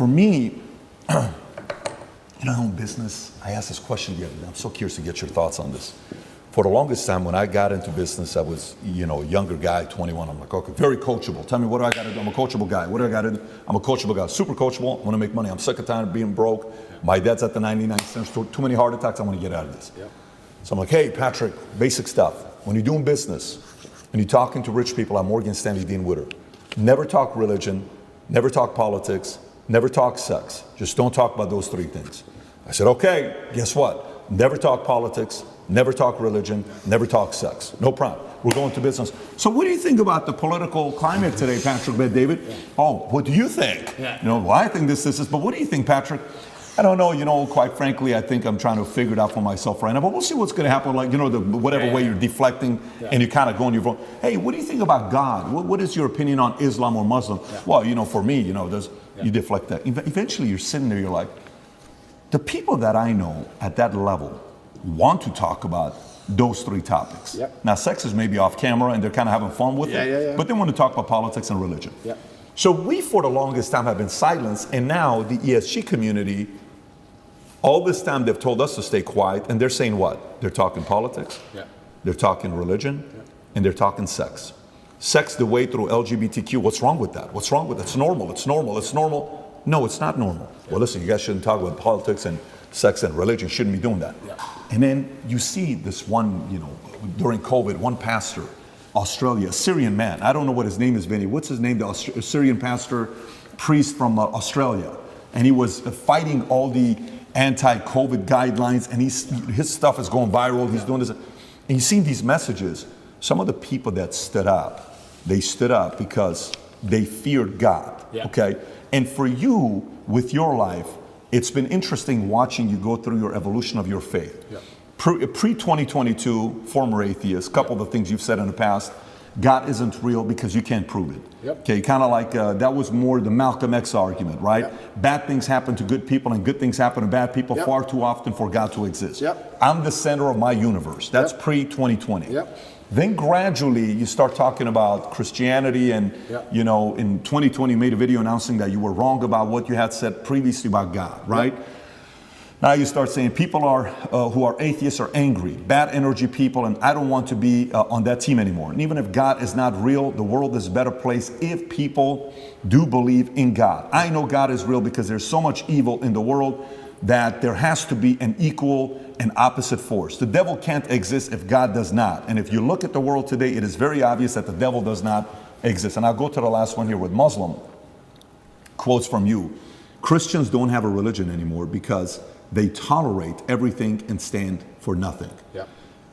For me, in my own business, I asked this question the other day. I'm so curious to get your thoughts on this. For the longest time, when I got into business, I was, a younger guy, 21. I'm like, okay, very coachable. Tell me, what do I got to do? I'm a coachable guy. What do I got to do? I'm a coachable guy. Super coachable. I want to make money. I'm sick of time of being broke. My dad's at the 99 cents. Too many heart attacks. I want to get out of this. So I'm like, hey, Patrick, basic stuff. When you're doing business and you're talking to rich people, I'm Morgan Stanley Dean Witter. Never talk religion. Never talk politics. Never talk sex. Just don't talk about those three things. I said, okay, guess what? Never talk politics. Never talk religion, never talk sex. No problem. We're going to business. So what do you think about the political climate today, Patrick, David? Oh, what do you think? Well, I think this, but what do you think, Patrick? I don't know, quite frankly, I think I'm trying to figure it out for myself right now, but we'll see what's going to happen, whatever way you're deflecting and you kind of go on your phone. Hey, what do you think about God? What is your opinion on Islam or Muslim? Well, for me, you deflect that. Eventually you're sitting there, you're like, the people that I know at that level want to talk about those three topics. Now, sex is maybe off camera and they're kind of having fun with it, but they want to talk about politics and religion. So we, for the longest time, have been silenced, and now the ESG community, all this time they've told us to stay quiet, and they're saying what? They're talking politics, they're talking religion, and they're talking sex. Sex the way through LGBTQ. What's wrong with that? What's wrong with it? It's normal, it's normal, it's normal. No, it's not normal. Well, listen, you guys shouldn't talk about politics and sex and religion. Shouldn't be doing that. And then you see this one, during COVID, one pastor, Australia, a Syrian man. I don't know what his name is, Vinny. What's his name? The Syrian pastor, priest from Australia. And he was fighting all the anti-COVID guidelines, and his stuff is going viral. He's doing this. And you see these messages. Some of the people that stood up, they stood up because they feared God. Okay? And for you, with your life, it's been interesting watching you go through your evolution of your faith. Pre-2022, former atheist, couple of the things you've said in the past, God isn't real because you can't prove it. Okay, kind of like, that was more the Malcolm X argument, right? Bad things happen to good people and good things happen to bad people far too often for God to exist. I'm the center of my universe. That's pre-2020. Then gradually you start talking about Christianity and, in 2020 you made a video announcing that you were wrong about what you had said previously about God, right? Now you start saying people who are atheists are angry, bad energy people, and I don't want to be on that team anymore. And even if God is not real, the world is a better place if people do believe in God. I know God is real because there's so much evil in the world that there has to be an equal and opposite force. The devil can't exist if God does not. And if you look at the world today, it is very obvious that the devil does not exist. And I'll go to the last one here with Muslim. Quotes from you. Christians don't have a religion anymore because they tolerate everything and stand for nothing.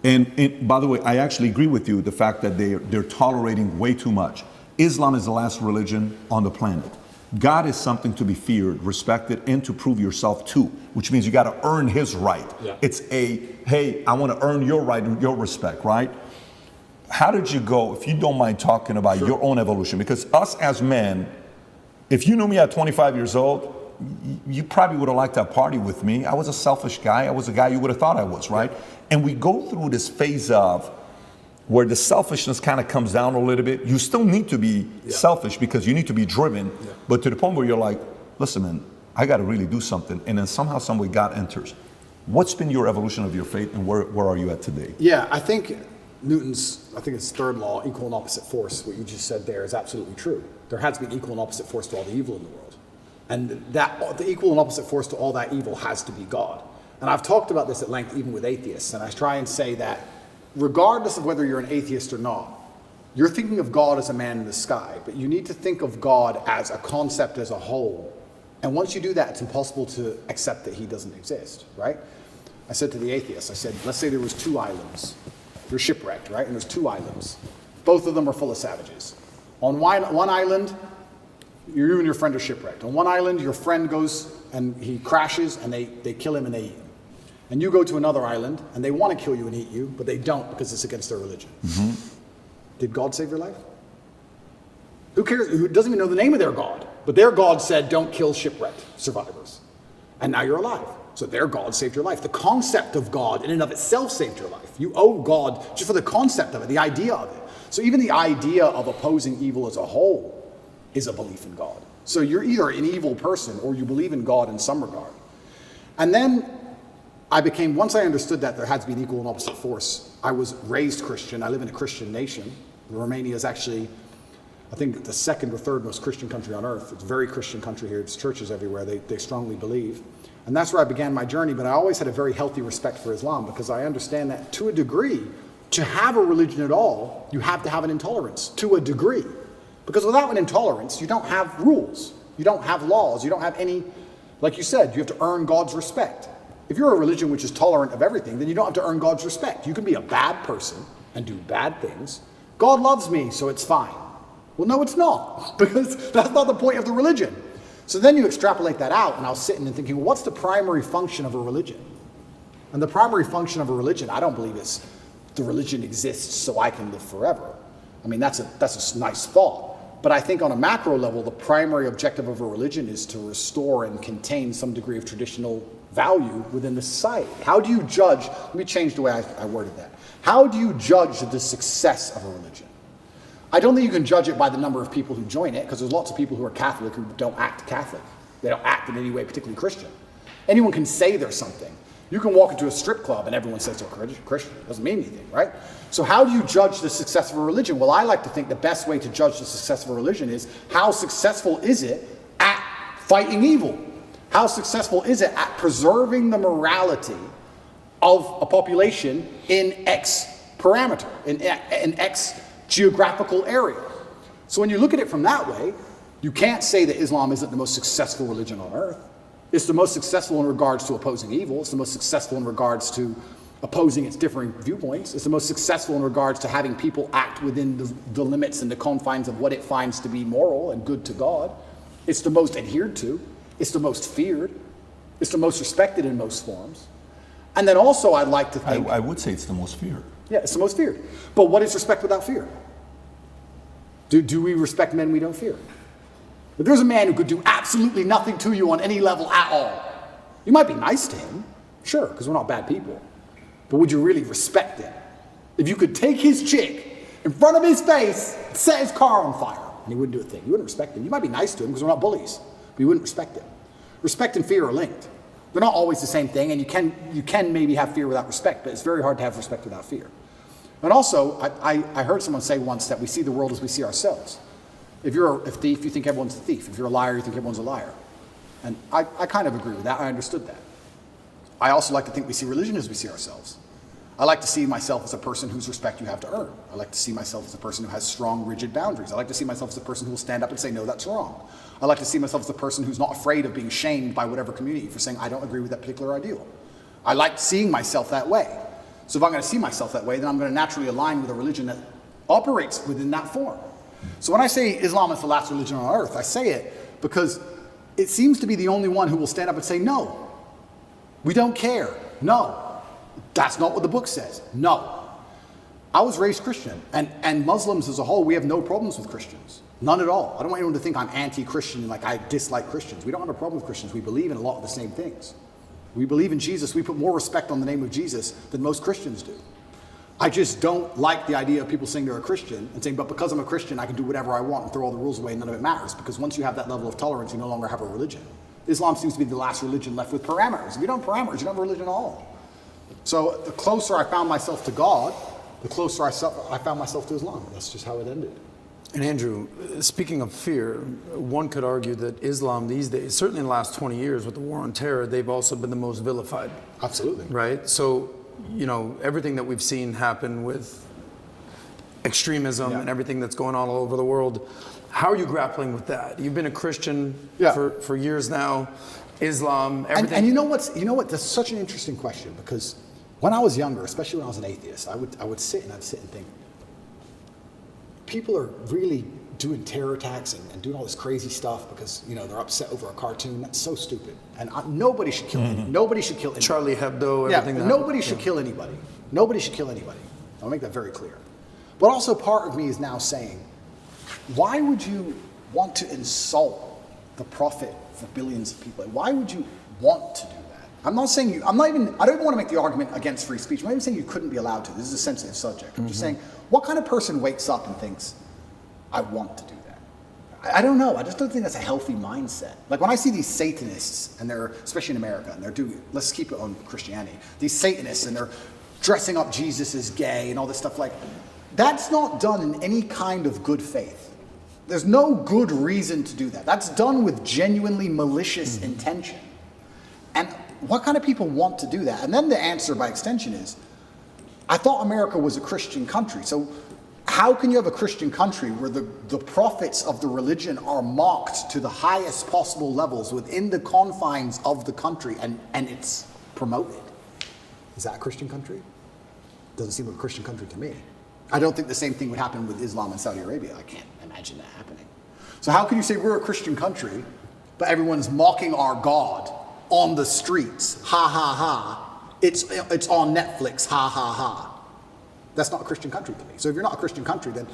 And by the way, I actually agree with you, the fact that they're tolerating way too much. Islam is the last religion on the planet. God is something to be feared, respected, and to prove yourself to, which means you got to earn his right. It's hey, I want to earn your right and your respect, right? How did you go, if you don't mind talking about your own evolution? Because us as men, if you knew me at 25 years old, you probably would have liked to party with me. I was a selfish guy. I was a guy you would have thought I was, right? And we go through this phase of where the selfishness kind of comes down a little bit. You still need to be selfish because you need to be driven, but to the point where you're like, listen, man, I got to really do something. And then somehow, some way, God enters. What's been your evolution of your faith, and where are you at today? I think Newton's, his third law, equal and opposite force, what you just said there is absolutely true. There has to be equal and opposite force to all the evil in the world. And the equal and opposite force to all that evil has to be God. And I've talked about this at length even with atheists, and I try and say that regardless of whether you're an atheist or not, you're thinking of God as a man in the sky, but you need to think of God as a concept as a whole. And once you do that, it's impossible to accept that he doesn't exist, right? I said to the atheists, I said, let's say there was two islands. You're shipwrecked, right? And there's two islands. Both of them are full of savages. On one island, you and your friend are shipwrecked. On one island, your friend goes and he crashes and they kill him and they eat him. And you go to another island and they want to kill you and eat you, but they don't because it's against their religion. Did God save your life? Who cares? Who doesn't even know the name of their God? But their God said, don't kill shipwrecked survivors. And now you're alive. So their God saved your life. The concept of God in and of itself saved your life. You owe God just for the concept of it, the idea of it. So even the idea of opposing evil as a whole is a belief in God. So you're either an evil person or you believe in God in some regard. And then once I understood that there had to be an equal and opposite force, I was raised Christian. I live in a Christian nation. Romania is actually, I think, the second or third most Christian country on earth. It's a very Christian country here. It's churches everywhere. They strongly believe. And that's where I began my journey. But I always had a very healthy respect for Islam because I understand that to a degree, to have a religion at all, you have to have an intolerance to a degree. Because without an intolerance, you don't have rules. You don't have laws. You don't have any, like you said, you have to earn God's respect. If you're a religion which is tolerant of everything, then you don't have to earn God's respect. You can be a bad person and do bad things. God loves me, so it's fine. Well, no, it's not, because that's not the point of the religion. So then you extrapolate that out, and I was sitting and thinking, well, what's the primary function of a religion? And the primary function of a religion, I don't believe is the religion exists so I can live forever. I mean, that's a nice thought. But I think on a macro level, the primary objective of a religion is to restore and contain some degree of traditional value within the society. How do you judge, let me change the way I worded that. How do you judge the success of a religion? I don't think you can judge it by the number of people who join it, because there's lots of people who are Catholic who don't act Catholic. They don't act in any way particularly Christian. Anyone can say they're something. You can walk into a strip club and everyone says they're Christian. It doesn't mean anything, right? So how do you judge the success of a religion? Well, I like to think the best way to judge the success of a religion is how successful is it at fighting evil? How successful is it at preserving the morality of a population in X parameter, in X geographical area? So when you look at it from that way, you can't say that Islam isn't the most successful religion on earth. It's the most successful in regards to opposing evil. It's the most successful in regards to opposing its differing viewpoints. It's the most successful in regards to having people act within the limits and the confines of what it finds to be moral and good to God. It's the most adhered to. It's the most feared. It's the most respected in most forms. And then also I'd like to think... I would say it's the most feared. Yeah, it's the most feared. But what is respect without fear? Do we respect men we don't fear? If there's a man who could do absolutely nothing to you on any level at all, you might be nice to him, sure, because we're not bad people. But would you really respect him? If you could take his chick in front of his face, set his car on fire, and he wouldn't do a thing, you wouldn't respect him. You might be nice to him because we're not bullies, but you wouldn't respect him. Respect and fear are linked. They're not always the same thing, and you can maybe have fear without respect, but it's very hard to have respect without fear. And also, I heard someone say once that we see the world as we see ourselves. If you're a thief, you think everyone's a thief. If you're a liar, you think everyone's a liar. And I kind of agree with that. I understood that. I also like to think we see religion as we see ourselves. I like to see myself as a person whose respect you have to earn. I like to see myself as a person who has strong, rigid boundaries. I like to see myself as a person who will stand up and say, no, that's wrong. I like to see myself as a person who's not afraid of being shamed by whatever community for saying, I don't agree with that particular ideal. I like seeing myself that way. So if I'm going to see myself that way, then I'm going to naturally align with a religion that operates within that form. So when I say Islam is the last religion on earth, I say it because it seems to be the only one who will stand up and say, no, we don't care. No, that's not what the book says. No. I was raised Christian, and Muslims as a whole, we have no problems with Christians. None at all. I don't want anyone to think I'm anti-Christian and like I dislike Christians. We don't have a problem with Christians. We believe in a lot of the same things. We believe in Jesus. We put more respect on the name of Jesus than most Christians do. I just don't like the idea of people saying they're a Christian and saying, but because I'm a Christian, I can do whatever I want and throw all the rules away and none of it matters. Because once you have that level of tolerance, you no longer have a religion. Islam seems to be the last religion left with parameters. If you don't have parameters, you don't have a religion at all. So the closer I found myself to God, the closer I found myself to Islam. That's just how it ended. And Andrew, speaking of fear, one could argue that Islam these days, certainly in the last 20 years with the war on terror, they've also been the most vilified. Absolutely. Right? So, you know, everything that we've seen happen with extremism and everything that's going on all over the world, how are you grappling with that? You've been a Christian for years now. Islam, everything. And you know what? That's such an interesting question, because when I was younger, especially when I was an atheist, I would sit and think, people are really doing terror attacks and doing all this crazy stuff because, you know, they're upset over a cartoon. That's so stupid. And nobody should kill anybody. Nobody should kill anybody. Charlie Hebdo, everything. Nobody should kill anybody. Nobody should kill anybody. I'll make that very clear. But also part of me is now saying, why would you want to insult the prophet for billions of people? Why would you want to do that? I don't want to make the argument against free speech. I'm not even saying you couldn't be allowed to. This is a sensitive subject. I'm just saying, what kind of person wakes up and thinks, I want to do that? I don't know. I just don't think that's a healthy mindset. Like when I see these Satanists, and they're, especially in America, and they're doing, let's keep it on Christianity, these Satanists, and they're dressing up Jesus as gay and all this stuff, like, that's not done in any kind of good faith. There's no good reason to do that. That's done with genuinely malicious intention. And what kind of people want to do that? And then the answer by extension is, I thought America was a Christian country. So how can you have a Christian country where the prophets of the religion are mocked to the highest possible levels within the confines of the country, and it's promoted? Is that a Christian country? Doesn't seem like a Christian country to me. I don't think the same thing would happen with Islam in Saudi Arabia. I can't imagine that happening. So how can you say we're a Christian country, but everyone's mocking our God on the streets? Ha ha ha. It's on Netflix. Ha ha ha. That's not a Christian country to me. So if you're not a Christian country, then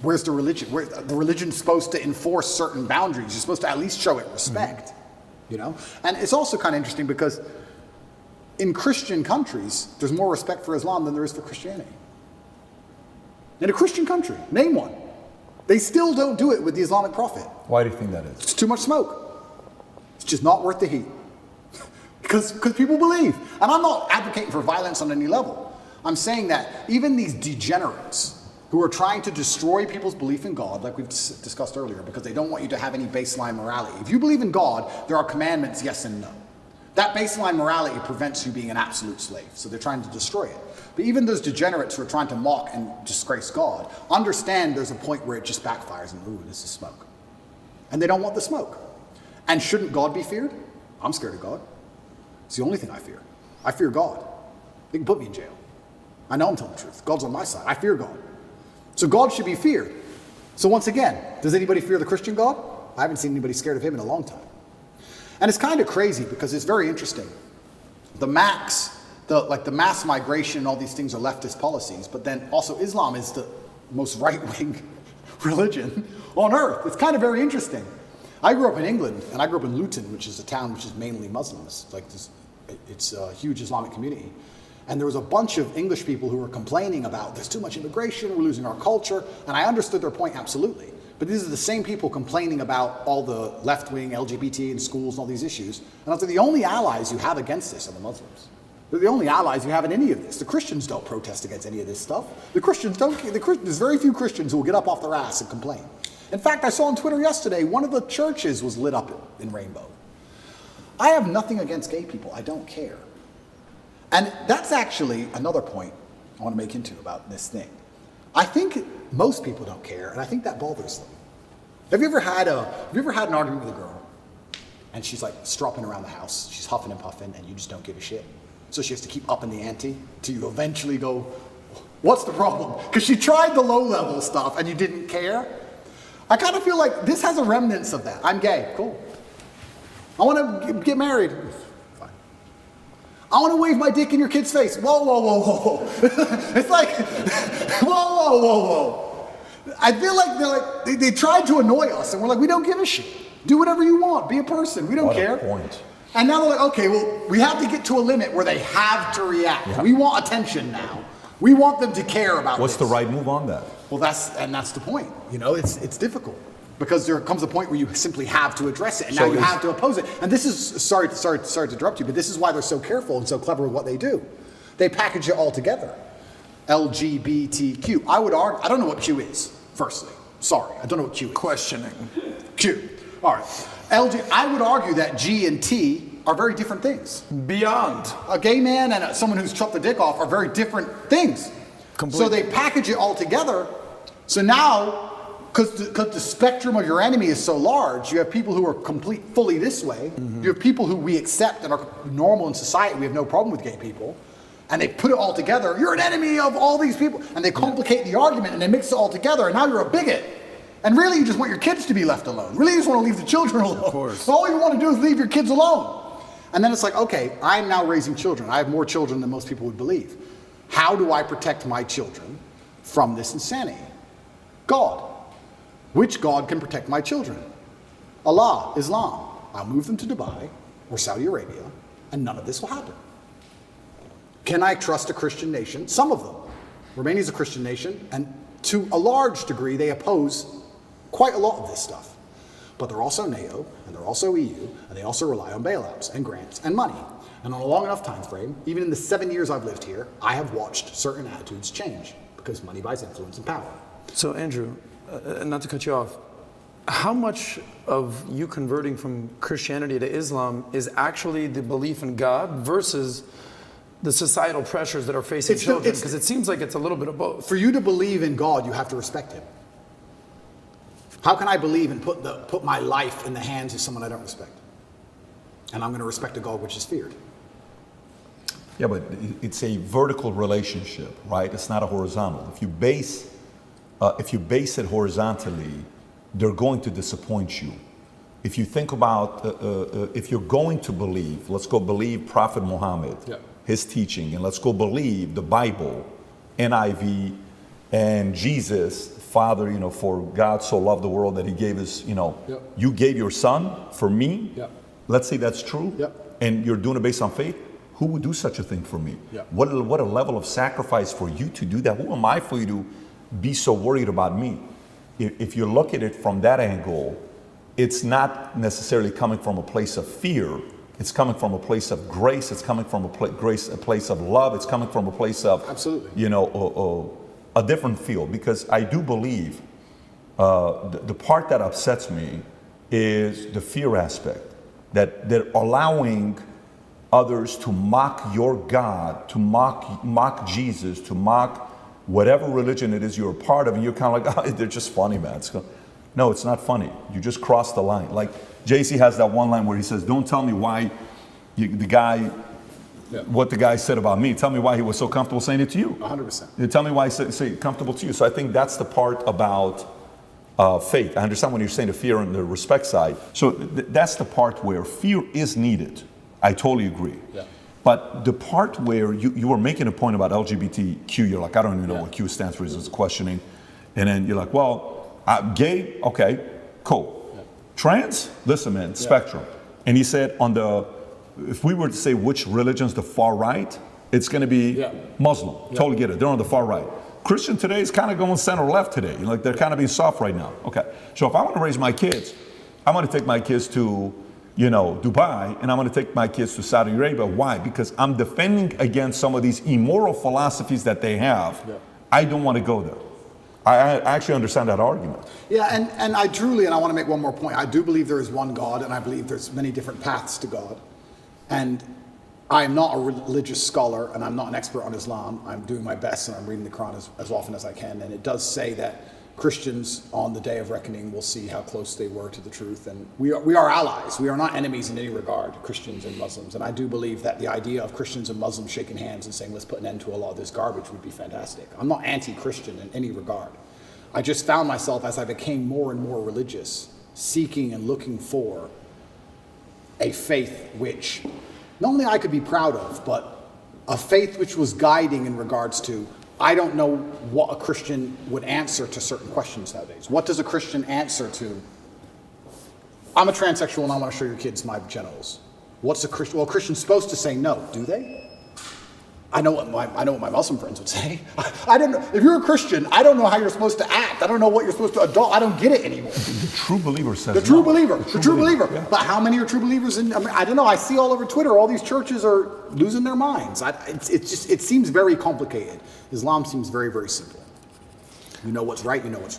where's the religion? The religion's supposed to enforce certain boundaries. You're supposed to at least show it respect, you know? And it's also kind of interesting because in Christian countries, there's more respect for Islam than there is for Christianity. In a Christian country, name one. They still don't do it with the Islamic Prophet. Why do you think that is? It's too much smoke. It's just not worth the heat. Because people believe. And I'm not advocating for violence on any level. I'm saying that even these degenerates who are trying to destroy people's belief in God, like we've discussed earlier, because they don't want you to have any baseline morality. If you believe in God, there are commandments, yes and no. That baseline morality prevents you being an absolute slave. So they're trying to destroy it. But even those degenerates who are trying to mock and disgrace God, understand there's a point where it just backfires and, ooh, this is smoke. And they don't want the smoke. And shouldn't God be feared? I'm scared of God. It's the only thing I fear. I fear God. They can put me in jail. I know I'm telling the truth. God's on my side. I fear God. So God should be feared. So once again, does anybody fear the Christian God? I haven't seen anybody scared of him in a long time. And it's kind of crazy because it's very interesting. The mass migration and all these things are leftist policies, but then also Islam is the most right-wing religion on earth. It's kind of very interesting. I grew up in England, and I grew up in Luton, which is a town which is mainly Muslims. It's a huge Islamic community. And there was a bunch of English people who were complaining about there's too much immigration, we're losing our culture, and I understood their point absolutely. But these are the same people complaining about all the left-wing LGBT in schools and all these issues. And I was like, the only allies you have against this are the Muslims. They're the only allies you have in any of this. The Christians don't protest against any of this stuff. There's very few Christians who will get up off their ass and complain. In fact, I saw on Twitter yesterday, one of the churches was lit up in rainbow. I have nothing against gay people. I don't care. And that's actually another point I want to make into about this thing. I think most people don't care, and I think that bothers them. Have you ever had an argument with a girl, and she's like stropping around the house, she's huffing and puffing, and you just don't give a shit? So she has to keep upping the ante till you eventually go, what's the problem? Because she tried the low-level stuff, and you didn't care. I kind of feel like this has a remnants of that. I'm gay, cool. I want to get married. Fine. I want to wave my dick in your kid's face. Whoa, whoa, whoa, whoa, whoa. It's like, whoa, whoa, whoa, whoa. I feel like they tried to annoy us, and we're like, we don't give a shit. Do whatever you want. Be a person. We don't care. What a point. And now they're like, okay, well, we have to get to a limit where they have to react. Yeah. We want attention now. We want them to care about What's the right move on that? Well, that's the point. You know, it's difficult because there comes a point where you simply have to address it, and now you have to oppose it. And this is sorry to interrupt you, but this is why they're so careful and so clever with what they do. They package it all together. LGBTQ. I would argue. I don't know what Q is. Firstly, sorry, I don't know what Q is. Questioning. Q. All right. I would argue that G and T are very different things. Beyond. A gay man and someone who's chopped the dick off are very different things. Completely. So they package it all together. So now, because the spectrum of your enemy is so large, you have people who are fully this way. Mm-hmm. You have people who we accept and are normal in society. We have no problem with gay people. And they put it all together. You're an enemy of all these people. And they complicate the argument and they mix it all together. And now you're a bigot. And really, you just want your kids to be left alone. Really, you just want to leave the children alone. Of course. So all you want to do is leave your kids alone. And then it's like, okay, I'm now raising children. I have more children than most people would believe. How do I protect my children from this insanity? God. Which God can protect my children? Allah, Islam. I'll move them to Dubai or Saudi Arabia, and none of this will happen. Can I trust a Christian nation? Some of them. Romania is a Christian nation, and to a large degree, they oppose quite a lot of this stuff. But they're also NATO, and they're also EU, and they also rely on bailouts and grants and money. And on a long enough time frame, even in the 7 years I've lived here, I have watched certain attitudes change because money buys influence and power. So Andrew, not to cut you off, how much of you converting from Christianity to Islam is actually the belief in God versus the societal pressures that are facing children? Because it seems like it's a little bit of both. For you to believe in God, you have to respect him. How can I believe and put my life in the hands of someone I don't respect? And I'm going to respect a God which is feared. Yeah, but it's a vertical relationship, right? It's not a horizontal. If you base it horizontally, they're going to disappoint you. If you think about, if you're going to believe, let's go believe Prophet Muhammad, his teaching, and let's go believe the Bible, NIV, and Jesus, Father, for God so loved the world that he gave his, you gave your son for me. Let's say that's true. And you're doing it based on faith. Who would do such a thing for me? What a level of sacrifice for you to do that. Who am I for you to be so worried about me? If you look at it from that angle, it's not necessarily coming from a place of fear. It's coming from a place of grace. It's coming from a place of love. It's coming from a place of, absolutely, a different feel. Because I do believe the part that upsets me is the fear aspect, that they're allowing others to mock your God, to mock Jesus, to mock whatever religion it is you're a part of, and you're kind of like, oh, they're just funny, man. No, it's not funny. You just crossed the line. Like JC has that one line where he says, don't tell me why what the guy said about me. Tell me why he was so comfortable saying it to you. 100%. Tell me why he said comfortable to you. So I think that's the part about faith. I understand when you're saying the fear and the respect side. So that's the part where fear is needed. I totally agree. But the part where you were making a point about LGBTQ, you're like, I don't even know what Q stands for, it's questioning. And then you're like, well, gay, okay, cool. Trans, listen, man, spectrum. And he said if we were to say which religion's the far right, it's going to be Muslim. Totally get it. They're on the far right. Christian today is kind of going center left today. Like they're kind of being soft right now. Okay. So if I want to raise my kids, I'm going to take my kids to Dubai, and I'm going to take my kids to Saudi Arabia. Why? Because I'm defending against some of these immoral philosophies that they have. I don't want to go there. I actually understand that argument. Yeah, and I truly, and I want to make one more point, I do believe there is one God, and I believe there's many different paths to God. And I am not a religious scholar, and I'm not an expert on Islam. I'm doing my best, and I'm reading the Quran as often as I can. And it does say that Christians on the day of reckoning will see how close they were to the truth. And we are allies. We are not enemies in any regard, Christians and Muslims. And I do believe that the idea of Christians and Muslims shaking hands and saying, let's put an end to a lot of this garbage would be fantastic. I'm not anti-Christian in any regard. I just found myself, as I became more and more religious, seeking and looking for a faith which not only I could be proud of, but a faith which was guiding in regards to, I don't know what a Christian would answer to certain questions nowadays. What does a Christian answer to? I'm a transsexual and I want to show your kids my genitals. What's a Christian? Well, a Christian's supposed to say no, do they? I know what my Muslim friends would say. I don't know. If you're a Christian, I don't know how you're supposed to act. I don't know what you're supposed to adopt. I don't get it anymore. The true believer says the true no. believer. The true believer. Yeah. But how many are true believers? I don't know. I see all over Twitter, all these churches are losing their minds. It seems very complicated. Islam seems very, very simple. You know what's right, you know what's wrong.